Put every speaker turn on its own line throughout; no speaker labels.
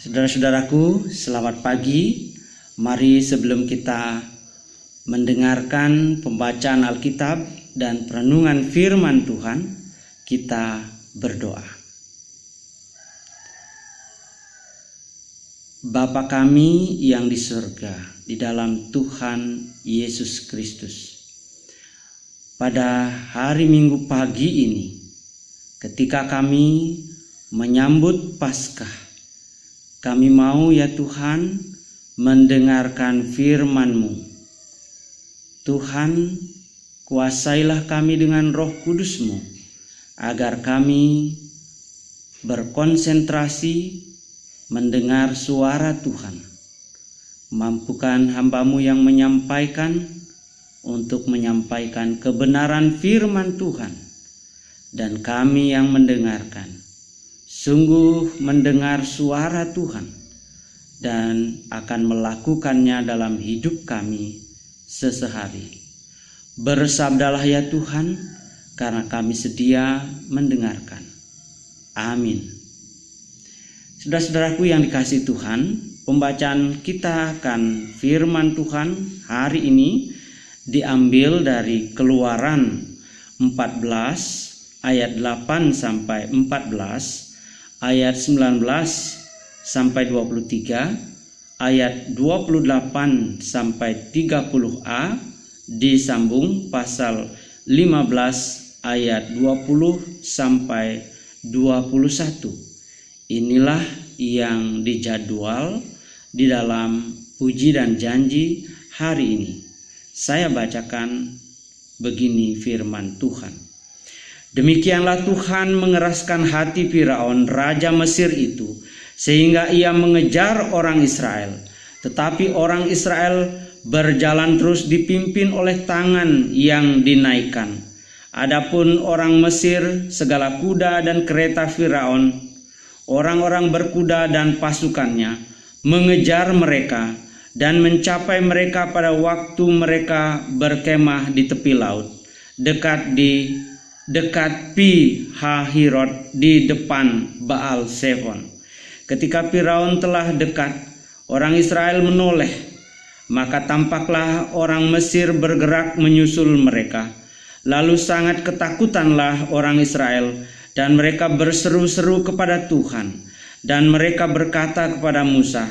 Saudara-saudaraku, selamat pagi. Mari sebelum kita mendengarkan pembacaan Alkitab dan perenungan firman Tuhan, kita berdoa. Bapa kami yang di surga, di dalam Tuhan Yesus Kristus. Pada hari Minggu pagi ini, ketika kami menyambut Paskah, kami mau ya Tuhan mendengarkan firman-Mu. Tuhan, kuasailah kami dengan Roh Kudus-Mu, agar kami berkonsentrasi mendengar suara Tuhan. Mampukan hamba-Mu yang menyampaikan untuk menyampaikan kebenaran firman Tuhan, dan kami yang mendengarkan sungguh mendengar suara Tuhan dan akan melakukannya dalam hidup kami sesehari. Bersabdalah ya Tuhan, karena kami sedia mendengarkan. Amin. Saudara-saudaraku yang dikasihi Tuhan, pembacaan kita akan firman Tuhan hari ini diambil dari Keluaran 14 ayat 8 sampai 14, ayat 19 sampai 23, ayat 28 sampai 30a, disambung pasal 15 ayat 20 sampai 21. Inilah yang dijadwal di dalam puji dan janji hari ini. Saya bacakan begini firman Tuhan. Demikianlah Tuhan mengeraskan hati Firaun, raja Mesir itu, sehingga ia mengejar orang Israel. Tetapi orang Israel berjalan terus dipimpin oleh tangan yang dinaikkan. Adapun orang Mesir, segala kuda dan kereta Firaun, orang-orang berkuda dan pasukannya, mengejar mereka dan mencapai mereka pada waktu mereka berkemah di tepi laut, dekat Pi Hahirot di depan Baal Zephon. Ketika Firaun telah dekat, orang Israel menoleh, maka tampaklah orang Mesir bergerak menyusul mereka. Lalu sangat ketakutanlah orang Israel, dan mereka berseru-seru kepada Tuhan, dan mereka berkata kepada Musa,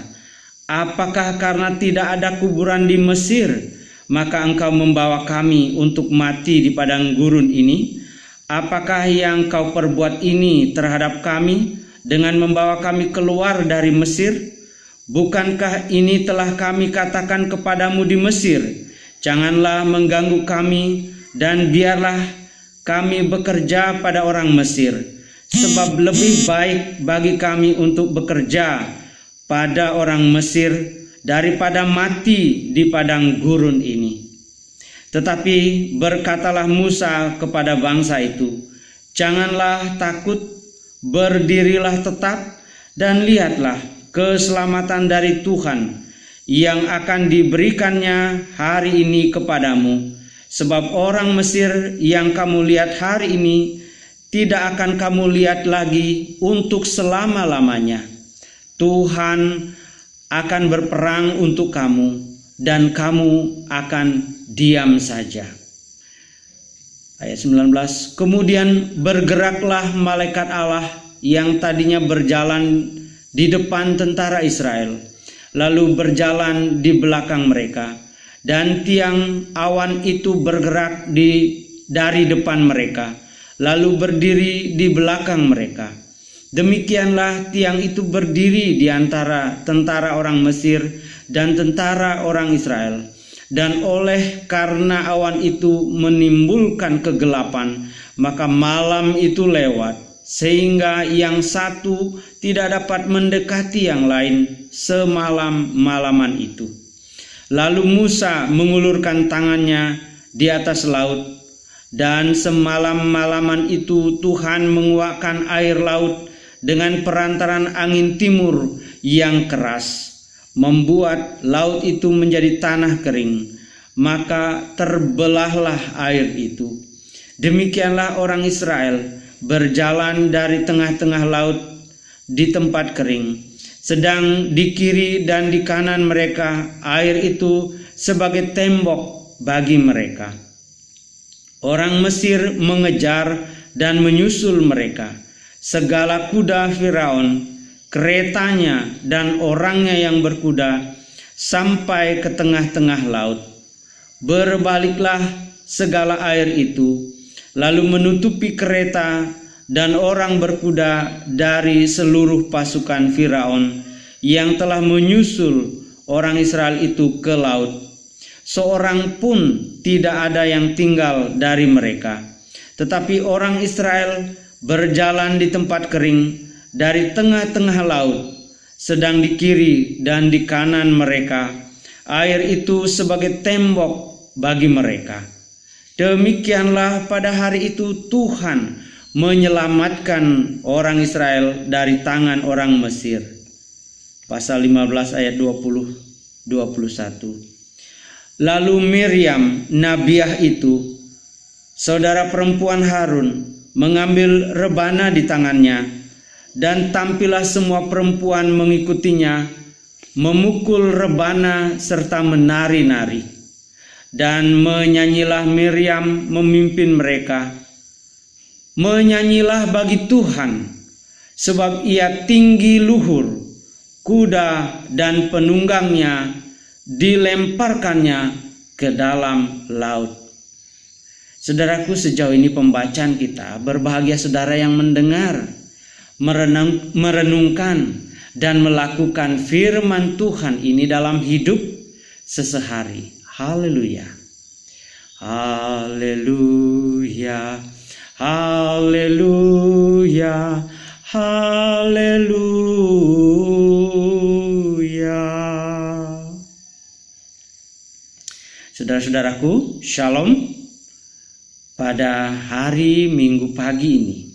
"Apakah karena tidak ada kuburan di Mesir, maka engkau membawa kami untuk mati di padang gurun ini? Apakah yang kau perbuat ini terhadap kami dengan membawa kami keluar dari Mesir? Bukankah ini telah kami katakan kepadamu di Mesir, janganlah mengganggu kami dan biarlah kami bekerja pada orang Mesir, sebab lebih baik bagi kami untuk bekerja pada orang Mesir daripada mati di padang gurun ini." Tetapi berkatalah Musa kepada bangsa itu, "Janganlah takut, berdirilah tetap, dan lihatlah keselamatan dari Tuhan yang akan diberikannya hari ini kepadamu. Sebab orang Mesir yang kamu lihat hari ini tidak akan kamu lihat lagi untuk selama-lamanya. Tuhan akan berperang untuk kamu, dan kamu akan diam saja." Ayat 19, kemudian bergeraklah malaikat Allah yang tadinya berjalan di depan tentara Israel, lalu berjalan di belakang mereka, dan tiang awan itu bergerak dari depan mereka, lalu berdiri di belakang mereka. Demikianlah tiang itu berdiri di antara tentara orang Mesir dan tentara orang Israel. Dan oleh karena awan itu menimbulkan kegelapan, maka malam itu lewat, sehingga yang satu tidak dapat mendekati yang lain semalam-malaman itu. Lalu Musa mengulurkan tangannya di atas laut, dan semalam-malaman itu Tuhan menguakkan air laut dengan perantaran angin timur yang keras, membuat laut itu menjadi tanah kering, maka terbelahlah air itu. Demikianlah orang Israel berjalan dari tengah-tengah laut di tempat kering, Sedang di kiri dan di kanan mereka air itu sebagai tembok bagi mereka. Orang Mesir mengejar dan menyusul mereka. Segala kuda Firaun, keretanya dan orangnya yang berkuda sampai ke tengah-tengah laut. Berbaliklah segala air itu, lalu menutupi kereta dan orang berkuda dari seluruh pasukan Firaun yang telah menyusul orang Israel itu ke laut. Seorang pun tidak ada yang tinggal dari mereka. Tetapi orang Israel berjalan di tempat kering dari tengah-tengah laut, sedang di kiri dan di kanan mereka air itu sebagai tembok bagi mereka. Demikianlah pada hari itu Tuhan menyelamatkan orang Israel dari tangan orang Mesir. Pasal 15 ayat 20-21. Lalu Miriam nabiah itu, saudara perempuan Harun, mengambil rebana di tangannya, dan tampillah semua perempuan mengikutinya, memukul rebana serta menari-nari. Dan menyanyilah Miriam memimpin mereka, menyanyilah bagi Tuhan, sebab ia tinggi luhur, kuda dan penunggangnya dilemparkannya ke dalam laut. Saudaraku, sejauh ini pembacaan kita, berbahagia saudara yang mendengar, merenungkan dan melakukan firman Tuhan ini dalam hidup sesehari. Haleluya. Haleluya. Haleluya. Haleluya. Saudara-saudaraku, shalom. Pada hari Minggu pagi ini,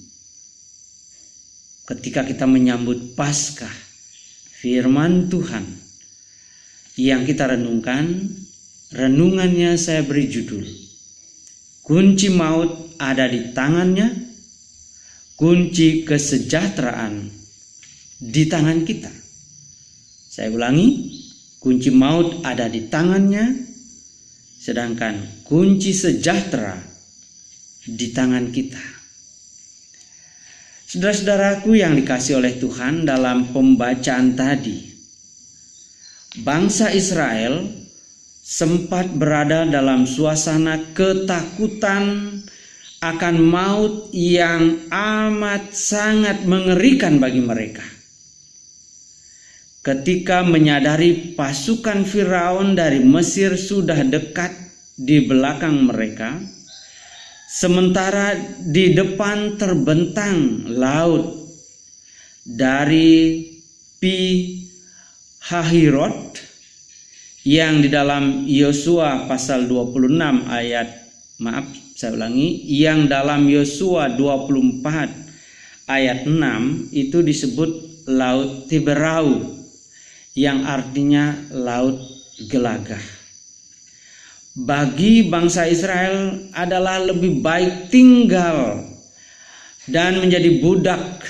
ketika kita menyambut Paskah, firman Tuhan yang kita renungkan, renungannya saya beri judul, kunci maut ada di tangannya, kunci kesejahteraan di tangan kita. Saya ulangi, kunci maut ada di tangannya, sedangkan kunci sejahtera di tangan kita. Saudara-saudaraku yang dikasihi oleh Tuhan, dalam pembacaan tadi, bangsa Israel sempat berada dalam suasana ketakutan akan maut yang amat sangat mengerikan bagi mereka. Ketika menyadari pasukan Firaun dari Mesir sudah dekat di belakang mereka, sementara di depan terbentang laut dari Pi Hahirot yang di dalam Yosua pasal 26 yang dalam Yosua 24 ayat 6 itu disebut Laut Tiberau, yang artinya laut gelagah. Bagi bangsa Israel adalah lebih baik tinggal dan menjadi budak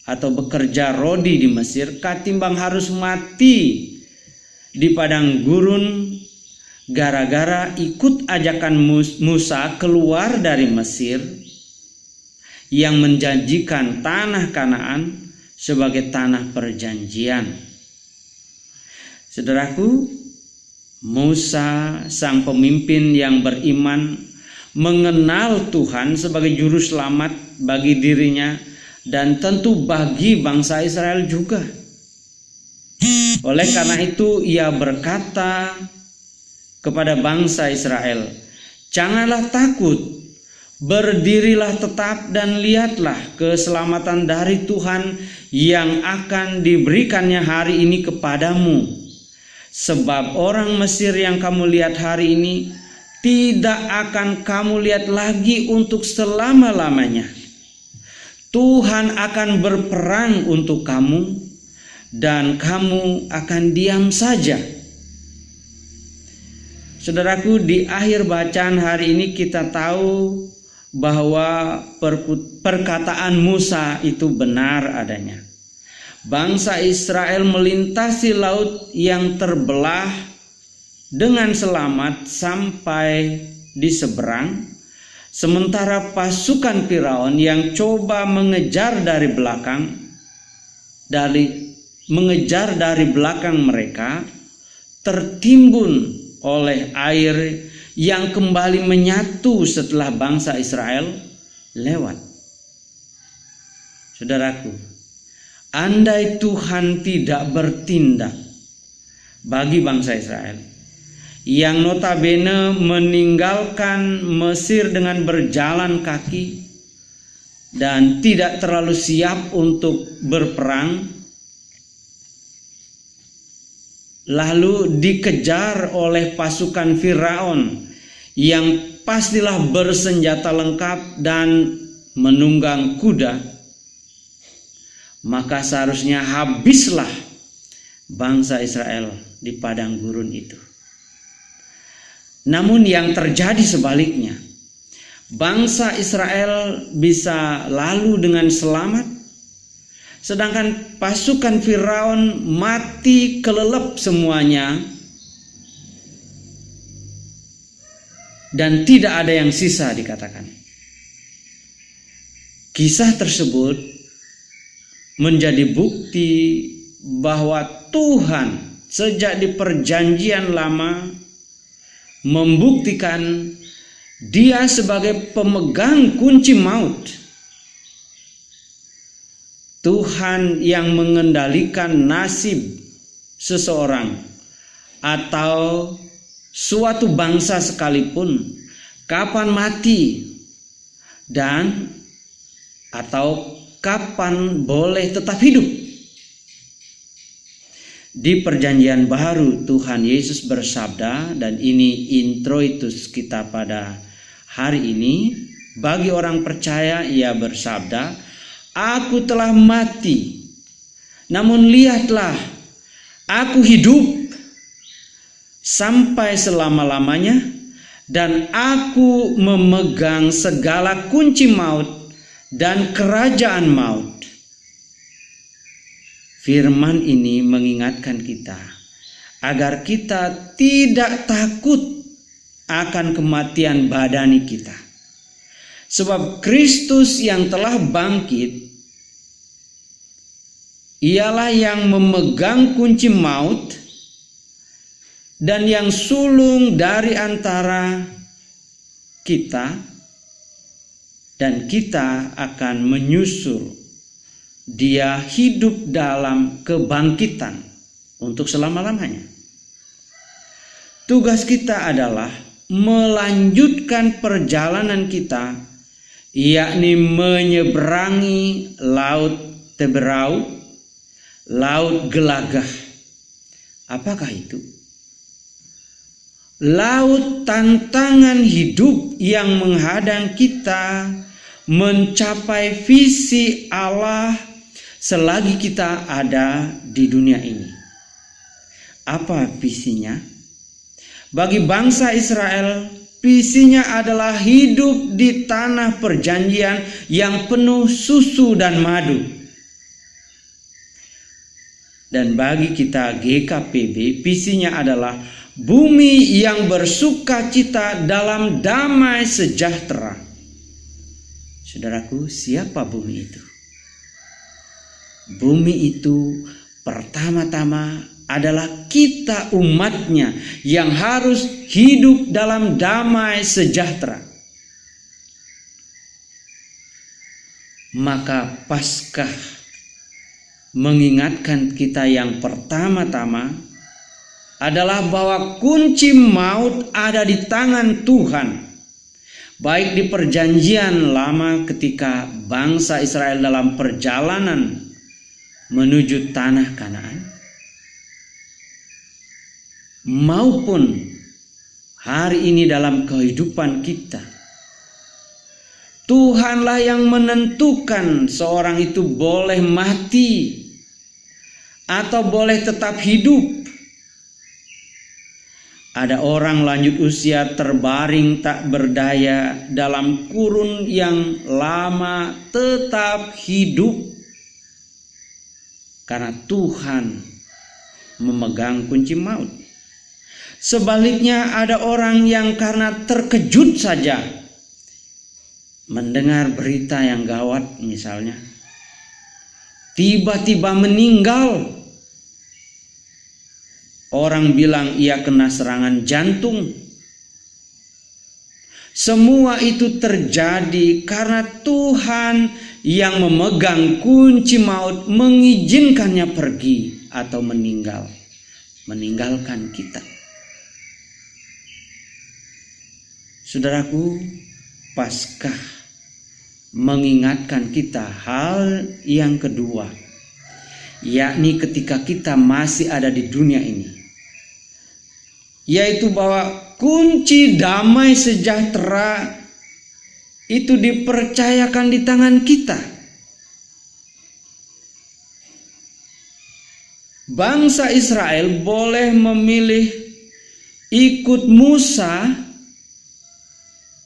atau bekerja rodi di Mesir ketimbang harus mati di padang gurun gara-gara ikut ajakan Musa keluar dari Mesir yang menjanjikan tanah Kanaan sebagai tanah perjanjian. Saudaraku, Musa, sang pemimpin yang beriman, mengenal Tuhan sebagai juru selamat bagi dirinya dan tentu bagi bangsa Israel juga. Oleh karena itu ia berkata kepada bangsa Israel, "Janganlah takut, berdirilah tetap dan lihatlah keselamatan dari Tuhan yang akan diberikannya hari ini kepadamu. Sebab orang Mesir yang kamu lihat hari ini tidak akan kamu lihat lagi untuk selama-lamanya. Tuhan akan berperang untuk kamu dan kamu akan diam saja." Saudaraku, di akhir bacaan hari ini kita tahu bahwa perkataan Musa itu benar adanya. bangsa Israel melintasi laut yang terbelah dengan selamat sampai di seberang, sementara pasukan Firaun yang coba mengejar dari belakang mereka tertimbun oleh air yang kembali menyatu setelah bangsa Israel lewat. Saudaraku, andai Tuhan tidak bertindak bagi bangsa Israel yang notabene meninggalkan Mesir dengan berjalan kaki dan tidak terlalu siap untuk berperang, lalu dikejar oleh pasukan Firaun yang pastilah bersenjata lengkap dan menunggang kuda, maka seharusnya habislah bangsa Israel di padang gurun itu. Namun yang terjadi sebaliknya, bangsa Israel bisa lalu dengan selamat, sedangkan pasukan Firaun mati kelelep semuanya dan tidak ada yang sisa dikatakan. Kisah tersebut menjadi bukti bahwa Tuhan sejak di perjanjian lama membuktikan Dia sebagai pemegang kunci maut. Tuhan yang mengendalikan nasib seseorang atau suatu bangsa sekalipun, kapan mati dan atau kapan boleh tetap hidup. Di perjanjian baru Tuhan Yesus bersabda, dan ini introitus kita pada hari ini, bagi orang percaya Ia bersabda, "Aku telah mati, namun lihatlah, aku hidup sampai selama-lamanya, dan aku memegang segala kunci maut dan kerajaan maut." Firman ini mengingatkan kita agar kita tidak takut akan kematian badani kita. Sebab Kristus yang telah bangkit, Ialah yang memegang kunci maut dan yang sulung dari antara kita, dan kita akan menyusul Dia hidup dalam kebangkitan untuk selama-lamanya. Tugas kita adalah melanjutkan perjalanan kita, yakni menyeberangi laut Teberau, laut Gelagah. Apakah itu? Laut tantangan hidup yang menghadang kita mencapai visi Allah selagi kita ada di dunia ini. Apa visinya? Bagi bangsa Israel, visinya adalah hidup di tanah perjanjian yang penuh susu dan madu. Dan bagi kita GKPB, visinya adalah bumi yang bersukacita dalam damai sejahtera. Saudaraku, siapa bumi itu? Bumi itu pertama-tama adalah kita umatnya yang harus hidup dalam damai sejahtera. Maka Paskah mengingatkan kita yang pertama-tama adalah bahwa kunci maut ada di tangan Tuhan. Baik di perjanjian lama ketika bangsa Israel dalam perjalanan menuju tanah Kanaan, maupun hari ini dalam kehidupan kita. Tuhanlah yang menentukan seorang itu boleh mati atau boleh tetap hidup. Ada orang lanjut usia terbaring tak berdaya dalam kurun yang lama tetap hidup. karena Tuhan memegang kunci maut. Sebaliknya ada orang yang karena terkejut saja mendengar berita yang gawat, misalnya tiba-tiba meninggal. Orang bilang ia kena serangan jantung. Semua itu terjadi karena Tuhan yang memegang kunci maut mengizinkannya pergi atau meninggalkan kita. Saudaraku, Paskah mengingatkan kita hal yang kedua, yakni ketika kita masih ada di dunia ini, yaitu bahwa kunci damai sejahtera itu dipercayakan di tangan kita. Bangsa Israel boleh memilih ikut Musa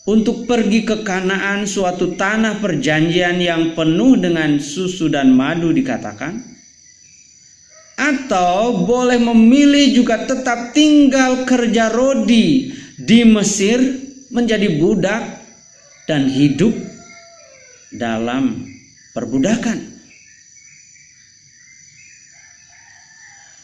untuk pergi ke Kanaan, suatu tanah perjanjian yang penuh dengan susu dan madu dikatakan, atau boleh memilih juga tetap tinggal kerja rodi di Mesir, menjadi budak dan hidup dalam perbudakan.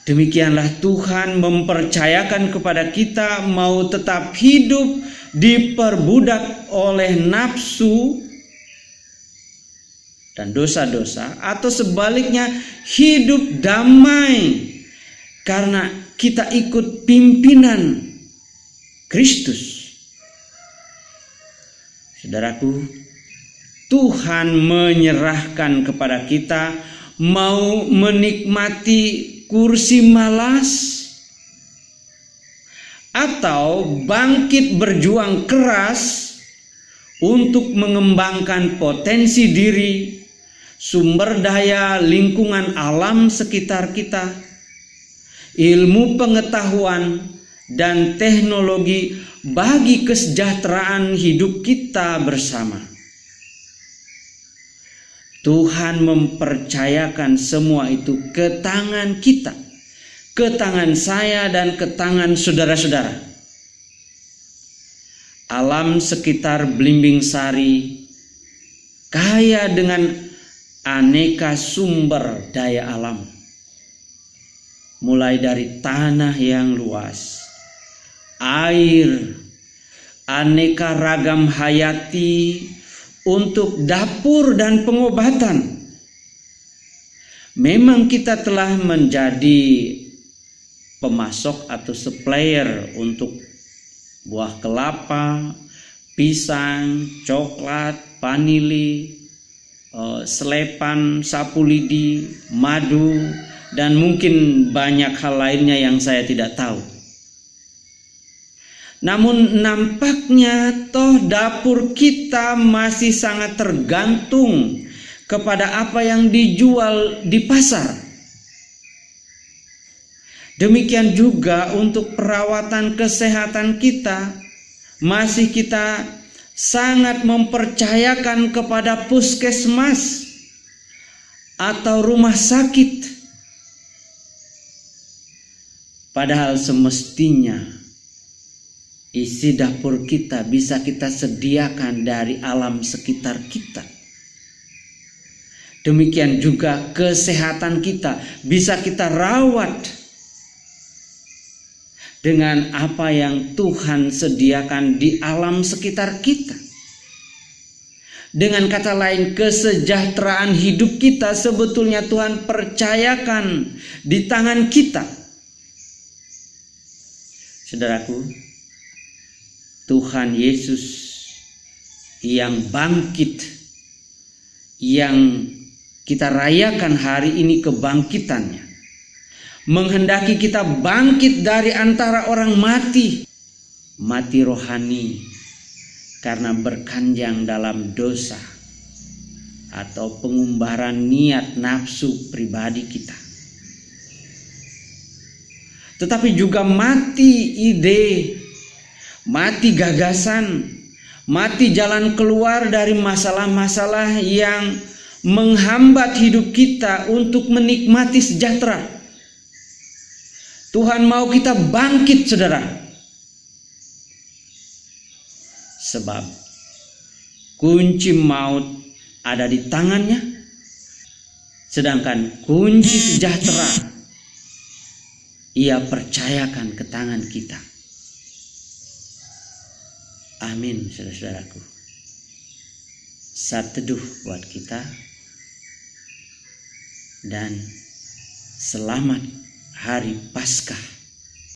Demikianlah Tuhan mempercayakan kepada kita mau tetap hidup diperbudak oleh nafsu dan dosa-dosa, atau sebaliknya hidup damai karena kita ikut pimpinan Kristus. Saudaraku, Tuhan menyerahkan kepada kita mau menikmati kursi malas atau bangkit berjuang keras untuk mengembangkan potensi diri, sumber daya lingkungan alam sekitar kita, ilmu pengetahuan dan teknologi bagi kesejahteraan hidup kita bersama. Tuhan mempercayakan semua itu ke tangan kita, ke tangan saya dan ke tangan saudara-saudara. Alam sekitar Belimbing Sari kaya dengan aneka sumber daya alam, mulai dari tanah yang luas, air, aneka ragam hayati untuk dapur dan pengobatan. Memang kita telah menjadi pemasok atau supplier untuk buah kelapa, pisang, coklat, vanili, selepan, sapu lidi, madu, dan mungkin banyak hal lainnya yang saya tidak tahu. Namun nampaknya toh dapur kita masih sangat tergantung kepada apa yang dijual di pasar. Demikian juga untuk perawatan kesehatan kita, masih kita sangat mempercayakan kepada puskesmas atau rumah sakit. Padahal semestinya isi dapur kita bisa kita sediakan dari alam sekitar kita. Demikian juga kesehatan kita bisa kita rawat dengan apa yang Tuhan sediakan di alam sekitar kita. Dengan kata lain, kesejahteraan hidup kita sebetulnya Tuhan percayakan di tangan kita. Saudaraku, Tuhan Yesus yang bangkit, yang kita rayakan hari ini kebangkitannya, menghendaki kita bangkit dari antara orang mati rohani karena berkanjang dalam dosa atau pengumbaran niat nafsu pribadi kita. Tetapi juga mati ide, mati gagasan, mati jalan keluar dari masalah-masalah yang menghambat hidup kita untuk menikmati sejahtera. Tuhan mau kita bangkit, saudara. Sebab kunci maut ada di tangannya, sedangkan kunci sejahtera Ia percayakan ke tangan kita. Amin, saudara-saudaraku. Saat teduh buat kita, dan selamat Hari Paskah